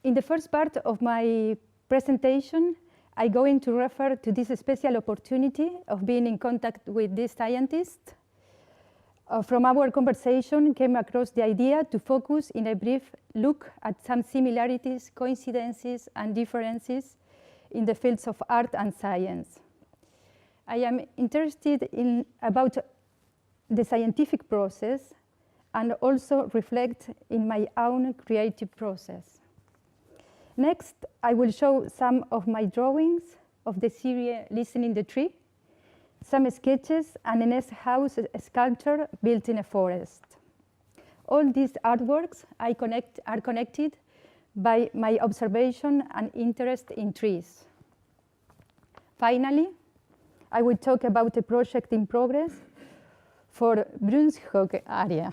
In the first part of my presentation, I'm going to refer to this special opportunity of being in contact with this scientist. From our conversation came across the idea to focus in a brief look at some similarities, coincidences, and differences in the fields of art and science. I am interested about the scientific process and also reflect in my own creative process. Next, I will show some of my drawings of the series Listening the Tree, some sketches, and a nest house sculpture built in a forest. All these artworks are connected by my observation and interest in trees. Finally, I will talk about a project in progress for Brunshoog area.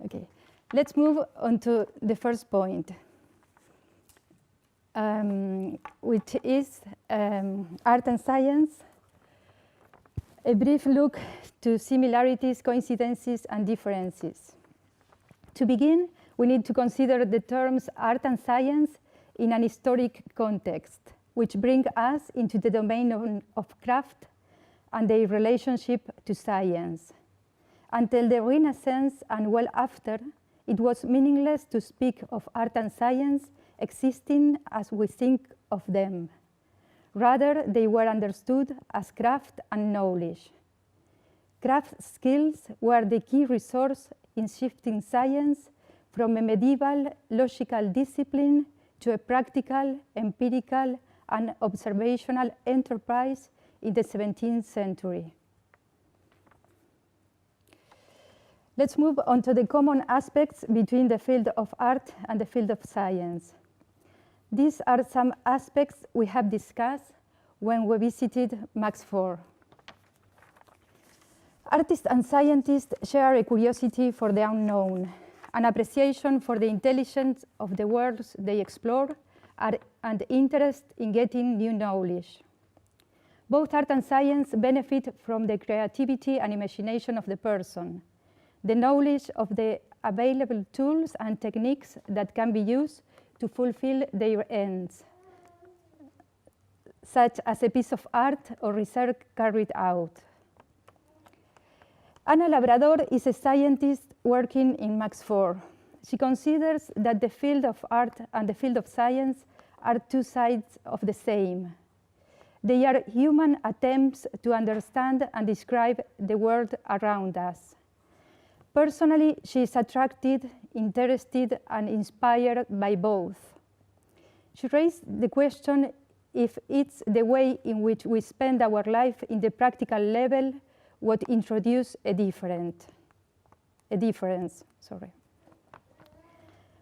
Okay, let's move on to the first point, which is art and science, a brief look to similarities, coincidences, and differences. To begin, we need to consider the terms art and science in an historic context, which bring us into the domain of craft and their relationship to science. Until the Renaissance and well after, it was meaningless to speak of art and science existing as we think of them. Rather, they were understood as craft and knowledge. Craft skills were the key resource in shifting science from a medieval logical discipline to a practical, empirical, and observational enterprise in the 17th century. Let's move on to the common aspects between the field of art and the field of science. These are some aspects we have discussed when we visited Max 4. Artists and scientists share a curiosity for the unknown, an appreciation for the intelligence of the worlds they explore, and interest in getting new knowledge. Both art and science benefit from the creativity and imagination of the person, the knowledge of the available tools and techniques that can be used to fulfill their ends, such as a piece of art or research carried out. Ana Labrador is a scientist working in Max 4. She considers that the field of art and the field of science are two sides of the same. They are human attempts to understand and describe the world around us. Personally, she is attracted, interested, and inspired by both. She raised the question if it's the way in which we spend our life in the practical level would introduce a difference.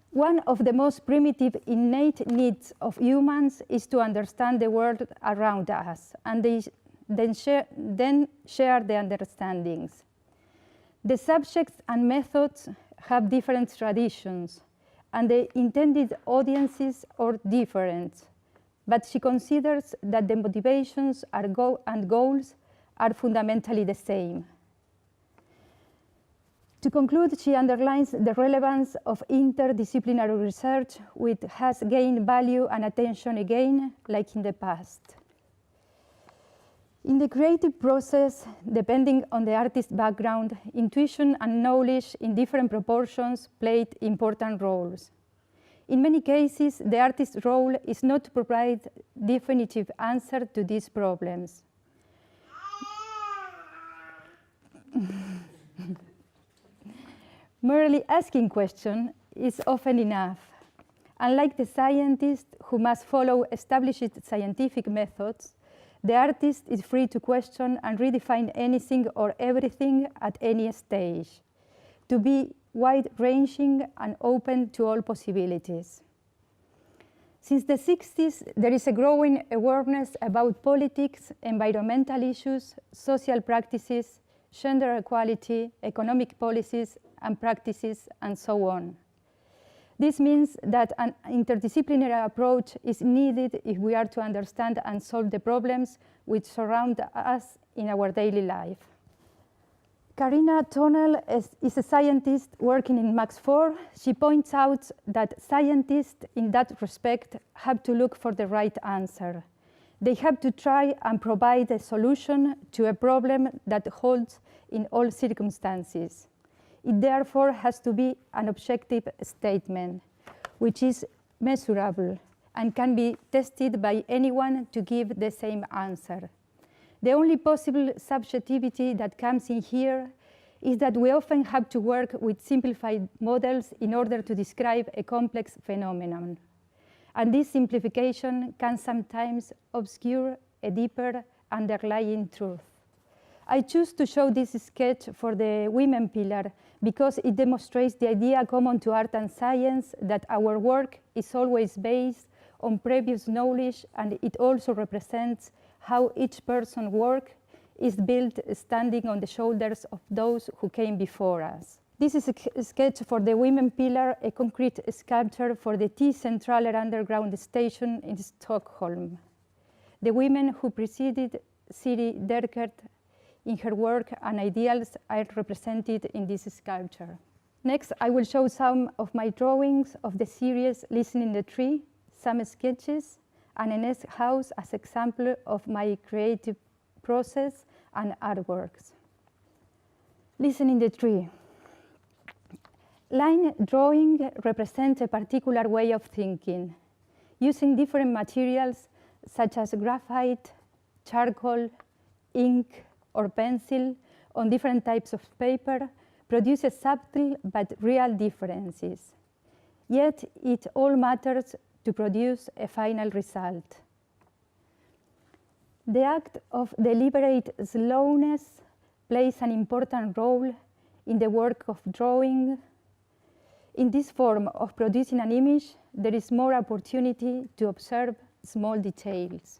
One of the most primitive innate needs of humans is to understand the world around us, and they then share the understandings. The subjects and methods have different traditions, and the intended audiences are different, but she considers that the motivations and goals are fundamentally the same. To conclude, she underlines the relevance of interdisciplinary research, which has gained value and attention again, like in the past. In the creative process, depending on the artist's background, intuition and knowledge in different proportions played important roles. In many cases, the artist's role is not to provide definitive answer to these problems. Merely asking questions is often enough. Unlike the scientist who must follow established scientific methods, the artist is free to question and redefine anything or everything at any stage, to be wide-ranging and open to all possibilities. Since the 60s, there is a growing awareness about politics, environmental issues, social practices, gender equality, economic policies and practices, and so on. This means that an interdisciplinary approach is needed if we are to understand and solve the problems which surround us in our daily life. Karina Tonnell is a scientist working in Max 4. She points out that scientists in that respect have to look for the right answer. They have to try and provide a solution to a problem that holds in all circumstances. It therefore has to be an objective statement, which is measurable and can be tested by anyone to give the same answer. The only possible subjectivity that comes in here is that we often have to work with simplified models in order to describe a complex phenomenon. And this simplification can sometimes obscure a deeper underlying truth. I choose to show this sketch for the women pillar because it demonstrates the idea common to art and science that our work is always based on previous knowledge, and it also represents how each person's work is built standing on the shoulders of those who came before us. This is a sketch for the women pillar, a concrete sculpture for the T-Centraler underground station in Stockholm. The women who preceded Siri Derkert in her work and ideals are represented in this sculpture. Next, I will show some of my drawings of the series Listen in the Tree, some sketches, and a nest house as example of my creative process and artworks. Listen in the Tree. Line drawing represents a particular way of thinking. Using different materials such as graphite, charcoal, ink, or pencil on different types of paper produces subtle but real differences. Yet it all matters to produce a final result. The act of deliberate slowness plays an important role in the work of drawing. In this form of producing an image, there is more opportunity to observe small details.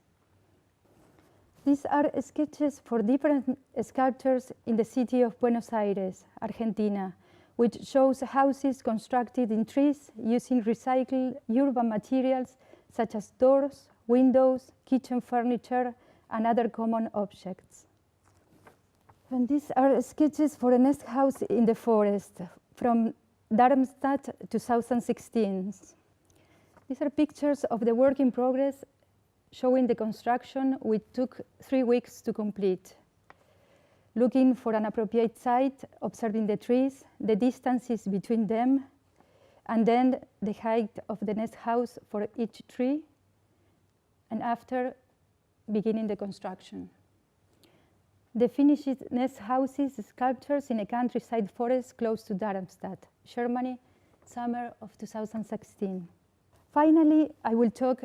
These are sketches for different sculptures in the city of Buenos Aires, Argentina, which shows houses constructed in trees using recycled urban materials such as doors, windows, kitchen furniture, and other common objects. And these are sketches for a nest house in the forest from Darmstadt 2016. These are pictures of the work in progress showing the construction, which took 3 weeks to complete. Looking for an appropriate site, observing the trees, the distances between them, and then the height of the nest house for each tree, and after beginning the construction. The finished nest houses sculptures in a countryside forest close to Darmstadt, Germany, summer of 2016. Finally, I will talk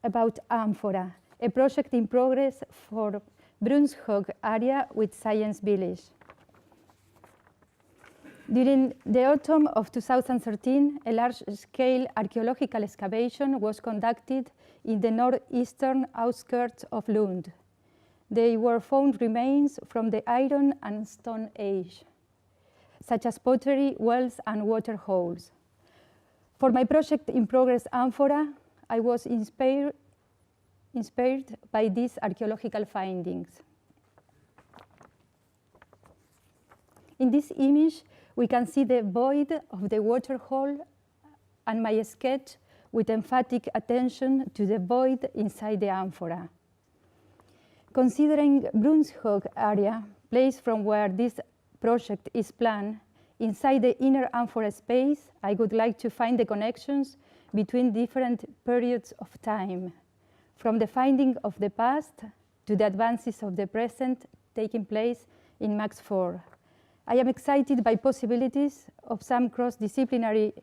about Amphora, a project in progress for Brunshög area with Science Village. During the autumn of 2013, a large-scale archaeological excavation was conducted in the northeastern outskirts of Lund. They were found remains from the Iron and Stone Age, such as pottery, wells, and water holes. For my project in progress, Amphora, I was inspired by these archaeological findings. In this image, we can see the void of the water hole and my sketch with emphatic attention to the void inside the amphora. Considering Brunshög area, place from where this project is planned, inside the inner amphora space, I would like to find the connections between different periods of time, from the finding of the past to the advances of the present taking place in Max 4. I am excited by possibilities of some cross-disciplinary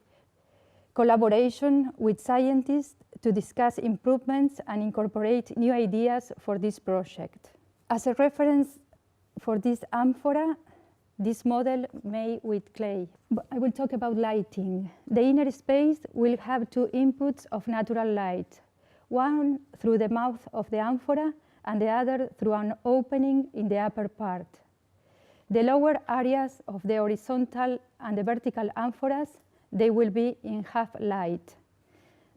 collaboration with scientists to discuss improvements and incorporate new ideas for this project. As a reference for this amphora, this model made with clay. I will talk about lighting. The inner space will have 2 inputs of natural light, one through the mouth of the amphora and the other through an opening in the upper part. The lower areas of the horizontal and the vertical amphoras, they will be in half light.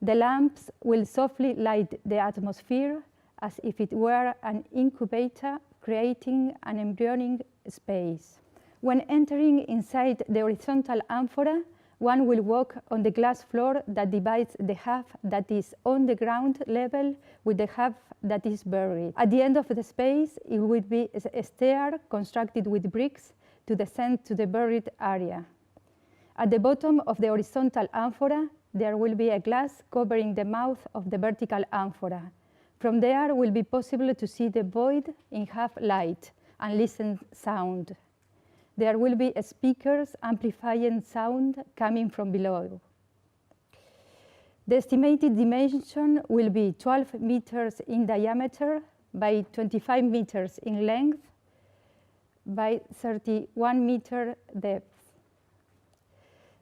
The lamps will softly light the atmosphere as if it were an incubator, creating an embryonic space. When entering inside the horizontal amphora, one will walk on the glass floor that divides the half that is on the ground level with the half that is buried. At the end of the space, it will be a stair constructed with bricks to descend to the buried area. At the bottom of the horizontal amphora, there will be a glass covering the mouth of the vertical amphora. From there, it will be possible to see the void in half light and listen sound. There will be speakers amplifying sound coming from below. The estimated dimension will be 12 meters in diameter by 25 meters in length by 31 meter depth.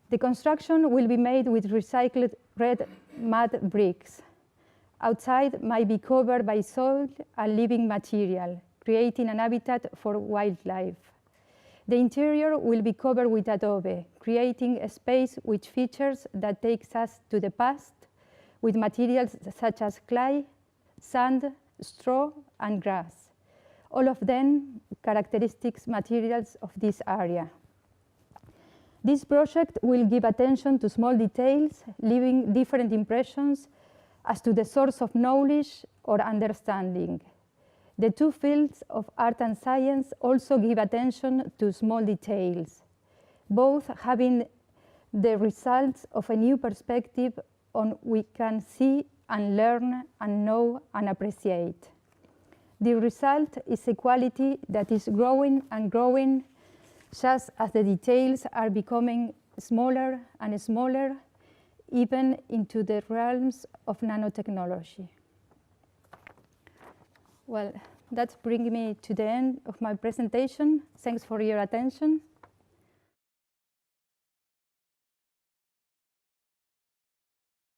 The construction will be made with recycled red mud bricks. Outside might be covered by soil and living material, creating an habitat for wildlife. The interior will be covered with adobe, creating a space with features that takes us to the past, with materials such as clay, sand, straw, and grass. All of them characteristic materials of this area. This project will give attention to small details, leaving different impressions as to the source of knowledge or understanding. The two fields of art and science also give attention to small details, both having the results of a new perspective on we can see and learn and know and appreciate. The result is a quality that is growing and growing just as the details are becoming smaller and smaller, even into the realms of nanotechnology. Well, that's bringing me to the end of my presentation. Thanks for your attention.